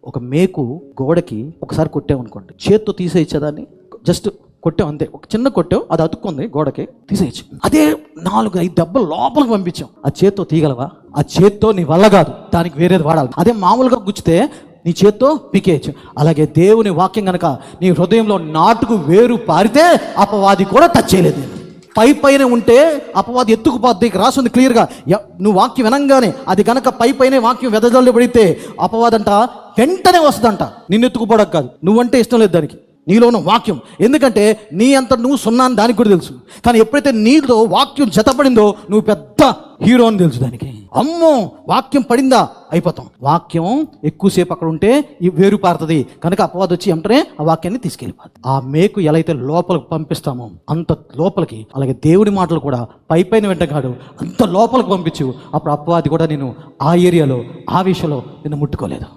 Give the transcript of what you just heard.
ఒక మేకు గోడకి ఒకసారి కొట్టామనుకోండి, చేత్తో తీసేయచ్చదాన్ని, జస్ట్ కొట్టాం అంతే, ఒక చిన్న కొట్టాం, అది అతుక్కుంది గోడకి, తీసేయచ్చు. అదే 4-5 దెబ్బలు లోపలికి పంపించాం, ఆ చేత్తో తీయగలవా? ఆ చేత్తో నీ వల్ల కాదు, దానికి వేరేది వాడాలి. అదే మామూలుగా గుచ్చితే నీ చేత్తో పీకేయచ్చు. అలాగే దేవుని వాక్యం కనుక నీ హృదయంలో నాటుకు వేరు పారితే అపవాది కూడా టచ్ చేయలేదు. పైన ఉంటే అపవాది ఎత్తుకుపోద్ది, రాసింది క్లియర్గా. నువ్వు వాక్యం వినంగానే అది కనుక పైనే వాక్యం వెదజల్లు పడితే అపవాదంట వెంటనే వస్తుందంట. నిన్ను ఎత్తుకుపోవడం కాదు, నువ్వంటే ఇష్టం లేదు దానికి, నీలో ఉన్న వాక్యం. ఎందుకంటే నీ అంత నువ్వు సున్నా అని దానికి కూడా తెలుసు. కానీ ఎప్పుడైతే నీతో వాక్యం జతపడిందో నువ్వు పెద్ద హీరో అని తెలుసు దానికి. అమ్మో వాక్యం పడిందా అయిపోతాం. వాక్యం ఎక్కువసేపు అక్కడ ఉంటే ఈ వేరు పారుతుంది కనుక అపవాదం వచ్చి వెంటనే ఆ వాక్యాన్ని తీసుకెళ్ళిపోతుంది. ఆ మేకు ఎలా అయితే లోపలికి పంపిస్తామో అంత లోపలికి, అలాగే దేవుడి మాటలు కూడా పైన వెంటగాడు అంత లోపలికి పంపించు. అప్పుడు అపవాది కూడా నేను ఆ ఏరియాలో ఆ విషయంలో నిన్ను ముట్టుకోలేదు.